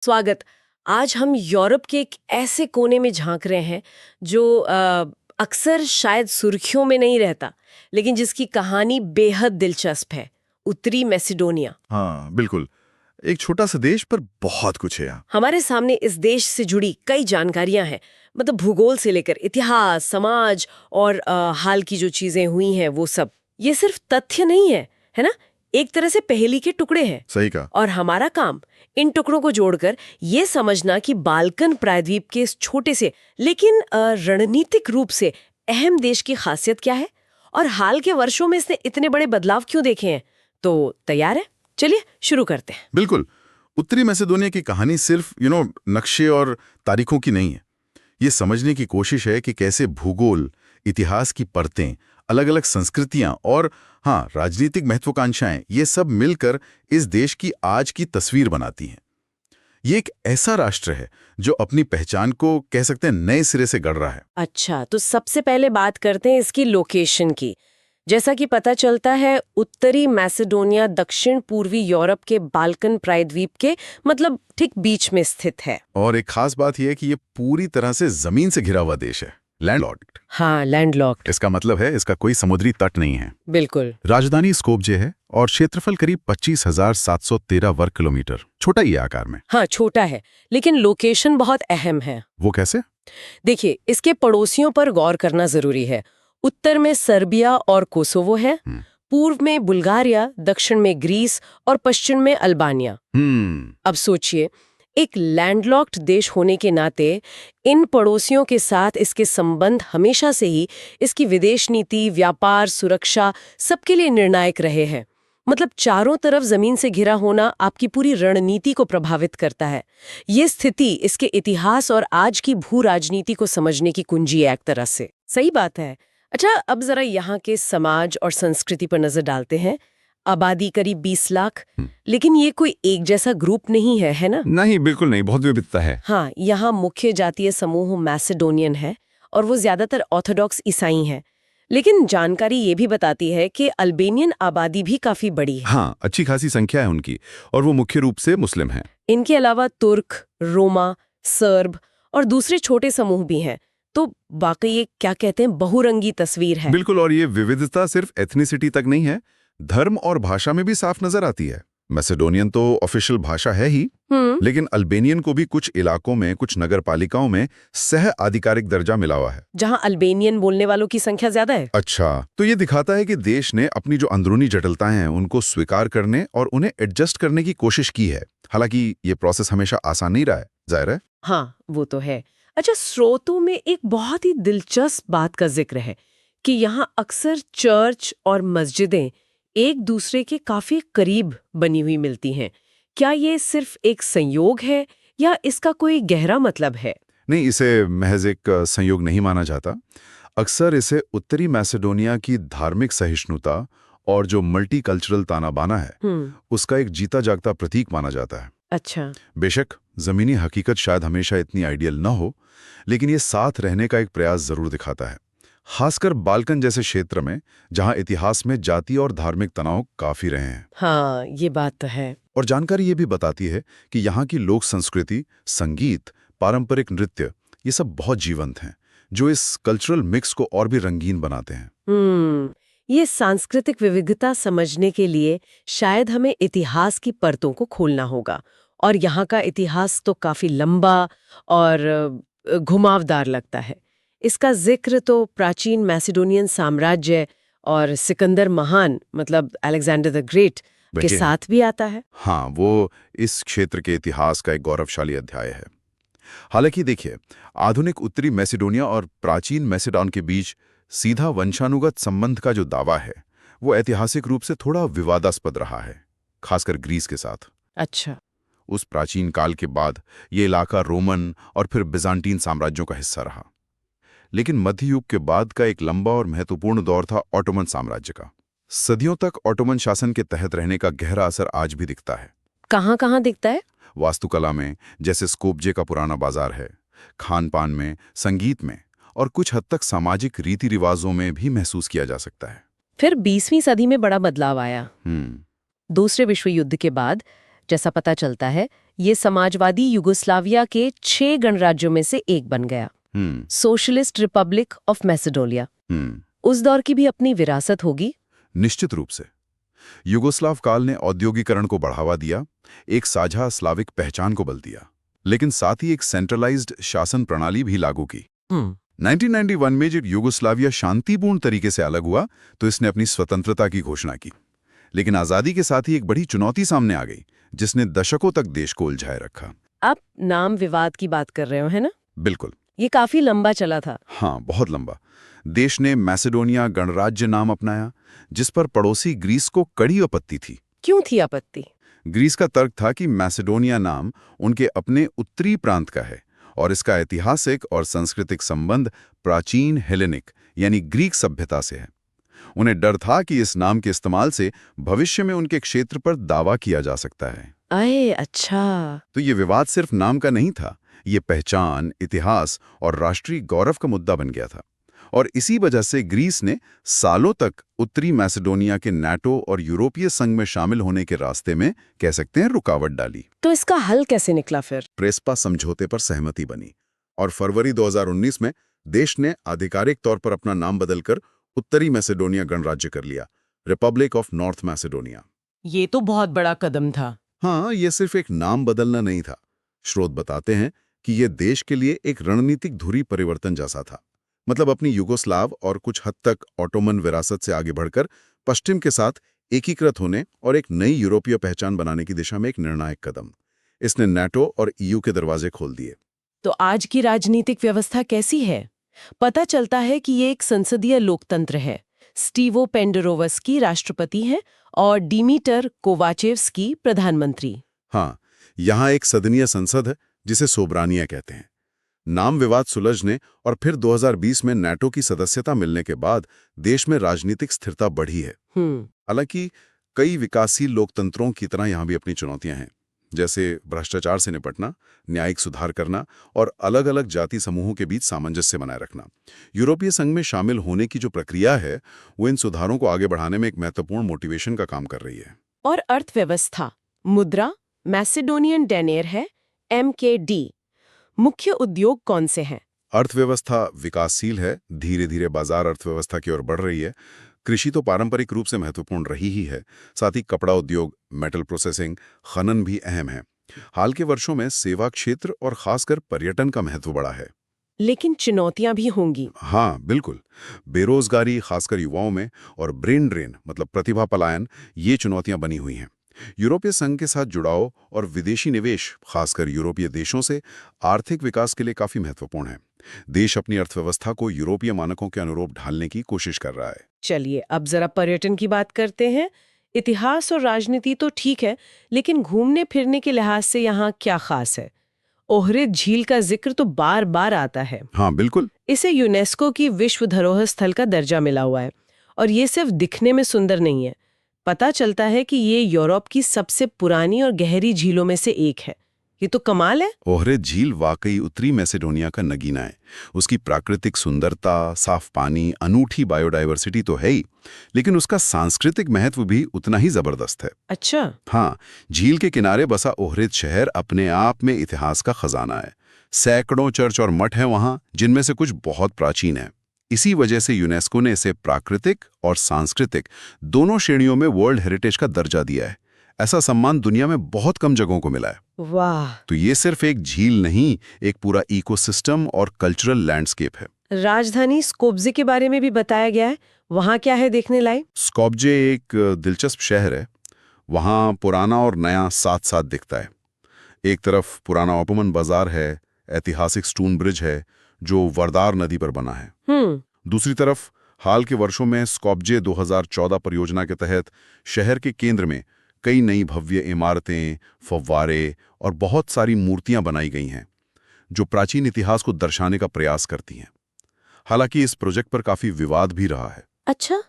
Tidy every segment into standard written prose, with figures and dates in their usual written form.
स्वागत। आज हम यूरोप के एक ऐसे कोने में झांक रहे हैं जो अक्सर शायद सुर्खियों में नहीं रहता, लेकिन जिसकी कहानी बेहद दिलचस्प है। उत्तरी मैसेडोनिया। हाँ बिल्कुल। एक छोटा सा देश पर बहुत कुछ है यहाँ। हमारे सामने इस देश से जुड़ी कई जानकारियां हैं, मतलब भूगोल से लेकर इतिहास, समाज और हाल की जो चीजें हुई हैं वो सब। ये सिर्फ तथ्य नहीं है ना? एक तरह से पहेली के टुकड़े हैं। सही कहा। और हमारा काम इन टुकड़ों को जोड़कर ये समझना कि बाल्कन प्रायद्वीप के इस छोटे से लेकिन रणनीतिक रूप से अहम देश की खासियत क्या है और हाल के वर्षों में इसने इतने बड़े बदलाव क्यों देखे हैं। तो तैयार है? चलिए शुरू करते हैं। बिल्कुल। उत्तरी मैसेडोनिया की कहानी सिर्फ नक्शे और तारीखों की नहीं है। ये समझने की कोशिश है कि कैसे भूगोल, इतिहास की परतें, अलग अलग संस्कृतियां और हाँ राजनीतिक महत्वाकांक्षाएं, ये सब मिलकर इस देश की आज की तस्वीर बनाती हैं। ये एक ऐसा राष्ट्र है जो अपनी पहचान को कह सकते हैं नए सिरे से गढ़ रहा है। अच्छा, तो सबसे पहले बात करते हैं इसकी लोकेशन की। जैसा कि पता चलता है, उत्तरी मैसेडोनिया दक्षिण पूर्वी यूरोप के बाल्कन प्रायद्वीप के मतलब ठीक बीच में स्थित है। और एक खास बात यह है कि ये पूरी तरह से जमीन से घिरा हुआ देश है, लैंडलॉक्ड। हाँ, लैंडलॉक्ड। इसका मतलब है इसका कोई समुद्री तट नहीं है। बिल्कुल। राजधानी स्कोपजे है और क्षेत्रफल करीब 25,713 वर्ग किलोमीटर। छोटा ही है आकार में। हाँ, छोटा है, लेकिन लोकेशन बहुत अहम है। वो कैसे? देखिए, इसके पड़ोसियों पर गौर करना जरूरी है। उत्तर में सर्बिया और कोसोवो है, पूर्व में बुल्गारिया, दक्षिण में ग्रीस और पश्चिम में अल्बानिया। अब सोचिए, एक लैंडलॉक्ड देश होने के नाते इन पड़ोसियों के साथ इसके संबंध हमेशा से ही इसकी विदेश नीति, व्यापार, सुरक्षा सबके लिए निर्णायक रहे हैं। मतलब चारों तरफ जमीन से घिरा होना आपकी पूरी रणनीति को प्रभावित करता है। ये स्थिति इसके इतिहास और आज की भू राजनीति को समझने की कुंजी है एक तरह से। सही बात है। अच्छा, अब जरा यहाँ के समाज और संस्कृति पर नजर डालते हैं। आबादी करीब 20 लाख, लेकिन ये कोई एक जैसा ग्रुप नहीं है ना? नहीं, बिल्कुल नहीं, बहुत विविधता है। हाँ, यहाँ मुख्य जातीय समूह मैसेडोनियन है और वो ज्यादातर ऑर्थोडॉक्स ईसाई हैं। लेकिन जानकारी ये भी बताती है कि अल्बेनियन आबादी भी काफी बड़ी है। हाँ, अच्छी खासी संख्या है उनकी और वो मुख्य रूप से मुस्लिम हैं। इनके अलावा तुर्क, रोमा, सर्ब और दूसरे छोटे समूह भी हैं। तो वाकई ये क्या कहते हैं, बहुरंगी तस्वीर है। बिल्कुल, और ये विविधता सिर्फ एथनिसिटी तक नहीं है, धर्म और भाषा में भी साफ नजर आती है। मैसेडोनियन तो ऑफिशियल भाषा है ही, लेकिन अल्बेनियन को भी कुछ इलाकों में, कुछ नगरपालिकाओं में सह आधिकारिक दर्जा मिला हुआ है, जहां अल्बेनियन बोलने वालों की संख्या ज्यादा है। अच्छा, तो ये दिखाता है कि देश ने अपनी जो अंदरूनी जटिलताएं हैं उनको स्वीकार करने और उन्हें एडजस्ट करने की कोशिश की है। हालांकि ये प्रोसेस हमेशा आसान नहीं रहा है, जाहिर है। हाँ, वो तो है। अच्छा, स्रोतों में एक बहुत ही दिलचस्प बात का जिक्र है कि यहाँ अक्सर चर्च और मस्जिदें एक दूसरे के काफी करीब बनी हुई मिलती हैं। क्या ये सिर्फ एक संयोग है या इसका कोई गहरा मतलब है? नहीं, इसे महज एक संयोग नहीं माना जाता। अक्सर इसे उत्तरी मैसेडोनिया की धार्मिक सहिष्णुता और जो मल्टीकल्चरल ताना बाना है उसका एक जीता जागता प्रतीक माना जाता है। अच्छा। बेशक जमीनी हकीकत शायद हमेशा इतनी आइडियल न हो, लेकिन ये साथ रहने का एक प्रयास जरूर दिखाता है, खासकर बाल्कन जैसे क्षेत्र में जहां इतिहास में जाति और धार्मिक तनाव काफी रहे हैं। हाँ, ये बात तो है। और जानकारी ये भी बताती है कि यहाँ की लोक संस्कृति, संगीत, पारंपरिक नृत्य, ये सब बहुत जीवंत हैं, जो इस कल्चरल मिक्स को और भी रंगीन बनाते हैं। ये सांस्कृतिक विविधता समझने के लिए शायद हमें इतिहास की परतों को खोलना होगा। और यहाँ का इतिहास तो काफी लंबा और घुमावदार लगता है। इसका जिक्र तो प्राचीन मैसेडोनियन साम्राज्य और सिकंदर महान, मतलब अलेक्जेंडर द ग्रेट के साथ भी आता है। हाँ, वो इस क्षेत्र के इतिहास का एक गौरवशाली अध्याय है। हालांकि देखिए, आधुनिक उत्तरी मैसेडोनिया और प्राचीन मैसेडोन के बीच सीधा वंशानुगत संबंध का जो दावा है वो ऐतिहासिक रूप से थोड़ा विवादास्पद रहा है, खासकर ग्रीस के साथ। अच्छा। उस प्राचीन काल के बाद ये इलाका रोमन और फिर बिजांटीन साम्राज्यों का हिस्सा रहा। लेकिन मध्य युग के बाद का एक लंबा और महत्वपूर्ण दौर था ऑटोमन साम्राज्य का। सदियों तक ऑटोमन शासन के तहत रहने का गहरा असर आज भी दिखता है। कहाँ दिखता है? वास्तुकला में, जैसे स्कोपजे का पुराना बाजार है, खान पान में, संगीत में और कुछ हद तक सामाजिक रीति रिवाजों में भी महसूस किया जा सकता है। फिर 20वीं सदी में बड़ा बदलाव आया। दूसरे विश्व युद्ध के बाद जैसा पता चलता है ये समाजवादी युगोस्लाविया के 6 गणराज्यों में से एक बन गया। Socialist Republic of Macedonia. उस दौर की भी अपनी विरासत होगी। निश्चित रूप से युगोस्लाव काल ने औद्योगिकरण को बढ़ावा दिया, एक साझा स्लाविक पहचान को बल दिया, लेकिन साथ ही एक सेंट्रलाइज्ड शासन प्रणाली भी लागू की। 1991 में जब युगोस्लाविया शांतिपूर्ण तरीके से अलग हुआ तो इसने अपनी स्वतंत्रता की घोषणा की, लेकिन आजादी के साथ ही एक बड़ी चुनौती सामने आ गई जिसने दशकों तक देश को उलझाए रखा। आप नाम विवाद की बात कर रहे हो, है ना? बिल्कुल। ये काफी लंबा चला था। हाँ, बहुत लंबा। देश ने मैसेडोनिया गणराज्य नाम अपनाया, जिस पर पड़ोसी ग्रीस को कड़ी आपत्ति थी। क्यों थी आपत्ति? ग्रीस का तर्क था कि मैसेडोनिया नाम उनके अपने उत्तरी प्रांत का है और इसका ऐतिहासिक और सांस्कृतिक संबंध प्राचीन हेलेनिक यानी ग्रीक सभ्यता से है। उन्हें डर था कि इस नाम के इस्तेमाल से भविष्य में उनके क्षेत्र पर दावा किया जा सकता है। अये अच्छा। तो ये विवाद सिर्फ नाम का नहीं था, ये पहचान, इतिहास और राष्ट्रीय गौरव का मुद्दा बन गया था। और इसी वजह से ग्रीस ने सालों तक उत्तरी मैसेडोनिया के नाटो और यूरोपीय संघ में शामिल होने के रास्ते में कह सकते हैं रुकावट डाली। तो इसका हल कैसे निकला फिर? प्रेस्पा समझौते पर सहमति बनी और फरवरी 2019 में देश ने आधिकारिक तौर पर अपना नाम बदलकर उत्तरी मैसेडोनिया गणराज्य कर लिया, रिपब्लिक ऑफ नॉर्थ मैसेडोनिया। ये तो बहुत बड़ा कदम था। हाँ, ये सिर्फ एक नाम बदलना नहीं था। स्रोत बताते हैं कि ये देश के लिए एक रणनीतिक धुरी परिवर्तन जैसा था। मतलब अपनी युगोस्लाव और कुछ हद तक ऑटोमन विरासत से आगे बढ़कर पश्चिम के साथ एकीकृत होने और एक नई यूरोपीय पहचान बनाने की दिशा में एक निर्णायक कदम। इसने नाटो और ईयू के दरवाजे खोल दिए। तो आज की राजनीतिक व्यवस्था कैसी है? पता चलता है कि ये एक संसदीय लोकतंत्र है। स्टीवो पेंडरोवस्की राष्ट्रपति हैं और डिमिटर कोवाचेव्स्की प्रधानमंत्री। हाँ, यहाँ एक सदनीय संसद है जिसे सोबरानिया कहते हैं। नाम विवाद सुलझने और फिर 2020 में नाटो की सदस्यता मिलने के बाद देश में राजनीतिक स्थिरता बढ़ी है। हालांकि कई विकासशील लोकतंत्रों की तरह यहाँ भी अपनी चुनौतियां हैं, जैसे भ्रष्टाचार से निपटना, न्यायिक सुधार करना और अलग अलग जाति समूहों के बीच सामंजस्य बनाए रखना। यूरोपीय संघ में शामिल होने की जो प्रक्रिया है वो इन सुधारों को आगे बढ़ाने में एक महत्वपूर्ण मोटिवेशन का काम कर रही है। और अर्थव्यवस्था, मुद्रा मैसेडोनियन डेनेर है, MKD। मुख्य उद्योग कौन से हैं? अर्थव्यवस्था विकासशील है, धीरे धीरे बाजार अर्थव्यवस्था की ओर बढ़ रही है। कृषि तो पारंपरिक रूप से महत्वपूर्ण रही ही है, साथ ही कपड़ा उद्योग, मेटल प्रोसेसिंग, खनन भी अहम है। हाल के वर्षों में सेवा क्षेत्र और खासकर पर्यटन का महत्व बढ़ा है। लेकिन चुनौतियां भी होंगी। हाँ, बिल्कुल। बेरोजगारी, खासकर युवाओं में, और ब्रेन ड्रेन मतलब प्रतिभा पलायन, ये चुनौतियां बनी हुई हैं। यूरोपीय संघ के साथ जुड़ाव और विदेशी निवेश, खासकर यूरोपीय देशों से, आर्थिक विकास के लिए काफी महत्वपूर्ण है। देश अपनी अर्थव्यवस्था को यूरोपीय मानकों के अनुरूप ढालने की कोशिश कर रहा है। चलिए अब जरा पर्यटन की बात करते हैं। इतिहास और राजनीति तो ठीक है, लेकिन घूमने फिरने के लिहाज से यहाँ क्या खास है? ओहरिद झील का जिक्र तो बार बार आता है। हाँ, बिल्कुल। इसे यूनेस्को की विश्व धरोहर स्थल का दर्जा मिला हुआ है और ये सिर्फ दिखने में सुंदर नहीं है। पता चलता है कि ये यूरोप की सबसे पुरानी और गहरी झीलों में से एक है। ये तो कमाल है। ओहरिद झील वाकई उत्तरी मैसेडोनिया का नगीना है। उसकी प्राकृतिक सुंदरता, साफ पानी, अनूठी बायोडायवर्सिटी तो है ही, लेकिन उसका सांस्कृतिक महत्व भी उतना ही जबरदस्त है। अच्छा। हाँ, झील के किनारे बसा ओहरिद शहर अपने आप में इतिहास का खजाना है। सैकड़ों चर्च और मठ हैं वहाँ, जिनमें से कुछ बहुत प्राचीन है। इसी वजह से यूनेस्को ने इसे प्राकृतिक और सांस्कृतिक दोनों श्रेणियों में वर्ल्ड हेरिटेज का दर्जा दिया है। ऐसा सम्मान दुनिया में बहुत कम जगहों को मिला है। वाह। तो ये सिर्फ एक झील नहीं, एक पूरा इकोसिस्टम और कल्चरल लैंडस्केप है। राजधानी स्कोप्जे के बारे में भी बताया गया है। वहाँ क्या है देखने लायक? स्कोप्जे एक दिलचस्प शहर है। वहाँ पुराना और नया साथ साथ दिखता है। एक तरफ पुराना ओटोमन बाजार है, ऐतिहासिक स्टोन ब्रिज है जो वर्दार नदी पर बना है। दूसरी तरफ हाल के वर्षों में स्कोप्जे 2014 परियोजना के तहत शहर के केंद्र में कई नई भव्य इमारतें, फव्वारे और बहुत सारी मूर्तियां बनाई गई हैं जो प्राचीन इतिहास को दर्शाने का प्रयास करती हैं। हालांकि इस प्रोजेक्ट पर काफी विवाद भी रहा है। अच्छा,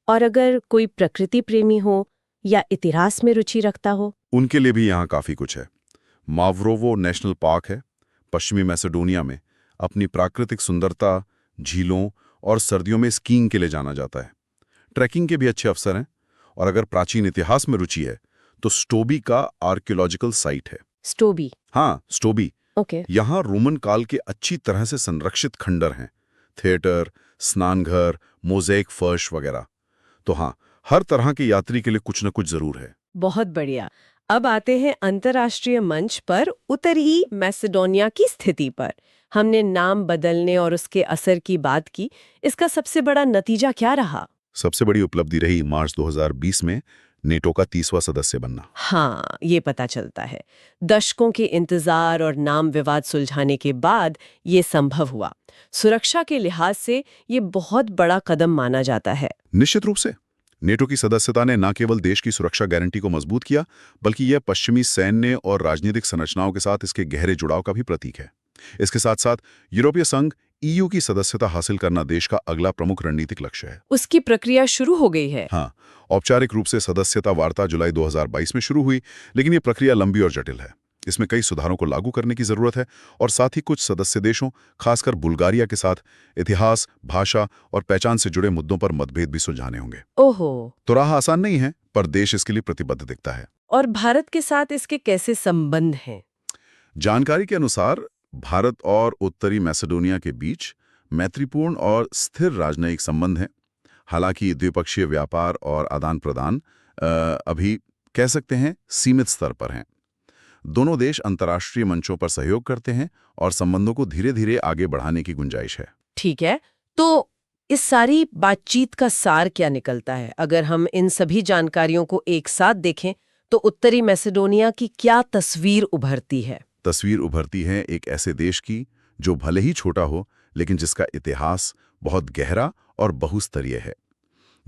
और अगर कोई प्रकृति प्रेमी हो या इतिहास में रुचि रखता हो? उनके लिए भी यहाँ काफी कुछ है। मावरोवो नेशनल पार्क है, पश्चिमी मैसेडोनिया में। अपनी प्राकृतिक सुंदरता, झीलों और सर्दियों में स्कीइंग के लिए जाना जाता है। ट्रैकिंग के भी अच्छे अवसर हैं, और अगर प्राचीन इतिहास में रुचि है तो स्टोबी का आर्कियोलॉजिकल साइट है। स्टोबी। हाँ, स्टोबी। ओके। यहाँ रोमन काल के अच्छी तरह से संरक्षित खंडर हैं, थिएटर, स्नानघर, मोज़ेक फर्श वगैरह। तो हाँ, हर तरह के यात्री के लिए कुछ न कुछ जरूर है। बहुत बढ़िया। अब आते हैं अंतर्राष्ट्रीय मंच पर उत्तरी मैसेडोनिया की स्थिति पर। हमने नाम बदलने और उसके असर की बात की। इसका सबसे बड़ा नतीजा क्या रहा? सबसे बड़ी उपलब्धि रही मार्च 2020 में नेटो का 30वां सदस्य बनना। हाँ, ये पता चलता है। दशकों के इंतजार और नाम विवाद सुलझाने के बाद ये संभव हुआ। सुरक्षा के लिहाज से ये बहुत बड़ा कदम माना जाता है। निश्चित रूप से नेटो की सदस्यता ने न केवल देश की सुरक्षा गारंटी को मजबूत किया, बल्कि यह पश्चिमी सैन्य और राजनीतिक संरचनाओं के साथ इसके गहरे जुड़ाव का भी प्रतीक है। इसके साथ साथ यूरोपीय संघ EU की सदस्यता हासिल करना देश का अगला प्रमुख रणनीतिक लक्ष्य है। उसकी प्रक्रिया शुरू हो गई है। हाँ, औपचारिक रूप से सदस्यता वार्ता जुलाई 2022 में शुरू हुई, लेकिन ये प्रक्रिया लंबी और जटिल है। इसमें कई सुधारों को लागू करने की जरूरत है और साथ ही कुछ सदस्य देशों, खासकर बुल्गारिया के साथ इतिहास, भाषा और पहचान से जुड़े मुद्दों पर मतभेद भी सुलझाने होंगे। ओहो। तो राह आसान नहीं है, पर देश इसके लिए प्रतिबद्ध दिखता है। और भारत के साथ इसके कैसे संबंध हैं? जानकारी के अनुसार भारत और उत्तरी मैसेडोनिया के बीच मैत्रीपूर्ण और स्थिर राजनयिक संबंध हैं। हालांकि द्विपक्षीय व्यापार और आदान प्रदान अभी कह सकते हैं सीमित स्तर पर हैं। दोनों देश अंतर्राष्ट्रीय मंचों पर सहयोग करते हैं और संबंधों को धीरे धीरे आगे बढ़ाने की गुंजाइश है। ठीक है, तो इस सारी बातचीत का सार क्या निकलता है? अगर हम इन सभी जानकारियों को एक साथ देखें तो उत्तरी मैसेडोनिया की क्या तस्वीर उभरती है? तस्वीर उभरती है एक ऐसे देश की जो भले ही छोटा हो, लेकिन जिसका इतिहास बहुत गहरा और बहुस्तरीय है।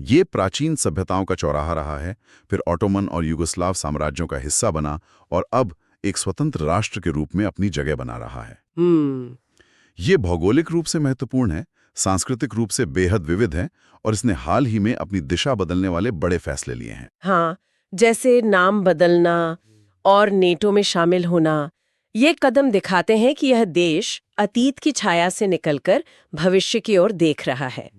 ये प्राचीन सभ्यताओं का चौराहा रहा है, फिर ऑटोमन और युगोस्लाव साम्राज्यों का हिस्सा बना और अब एक स्वतंत्र राष्ट्र के रूप में अपनी जगह बना रहा है। ये भौगोलिक रूप से महत्वपूर्ण है, सांस्कृतिक रूप से बेहद विविध है और इसने हाल ही में अपनी दिशा बदलने वाले बड़े फैसले लिए हैं। हाँ, जैसे नाम बदलना और नेटो में शामिल होना। ये कदम दिखाते हैं कि यह देश अतीत की छाया से निकलकर भविष्य की ओर देख रहा है,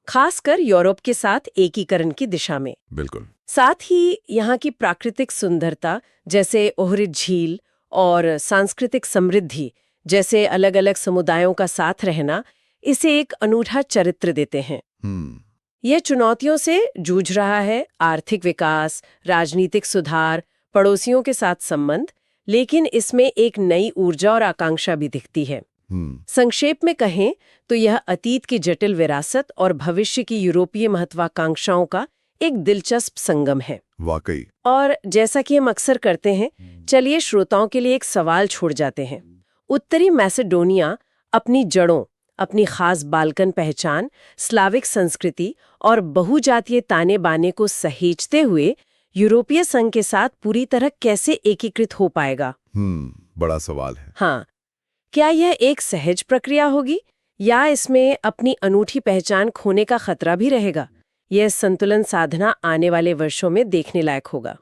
खासकर यूरोप के साथ एकीकरण की दिशा में। बिल्कुल। साथ ही यहाँ की प्राकृतिक सुंदरता जैसे ओहरिद झील और सांस्कृतिक समृद्धि जैसे अलग अलग समुदायों का साथ रहना इसे एक अनूठा चरित्र देते हैं। यह चुनौतियों से जूझ रहा है, आर्थिक विकास, राजनीतिक सुधार, पड़ोसियों के साथ संबंध, लेकिन इसमें एक नई ऊर्जा और आकांक्षा भी दिखती है। संक्षेप में कहें तो यह अतीत की जटिल विरासत और भविष्य की यूरोपीय महत्वाकांक्षाओं का एक दिलचस्प संगम है। वाकई। और जैसा कि हम अक्सर करते हैं, चलिए श्रोताओं के लिए एक सवाल छोड़ जाते हैं। उत्तरी मैसेडोनिया अपनी जड़ों, अपनी खास बाल्कन पहचान, स्लाविक संस्कृति और बहुजातीय ताने बाने को सहेजते हुए यूरोपीय संघ के साथ पूरी तरह कैसे एकीकृत हो पाएगा? बड़ा सवाल है। हाँ, क्या यह एक सहज प्रक्रिया होगी या इसमें अपनी अनूठी पहचान खोने का खतरा भी रहेगा? यह संतुलन साधना आने वाले वर्षों में देखने लायक होगा।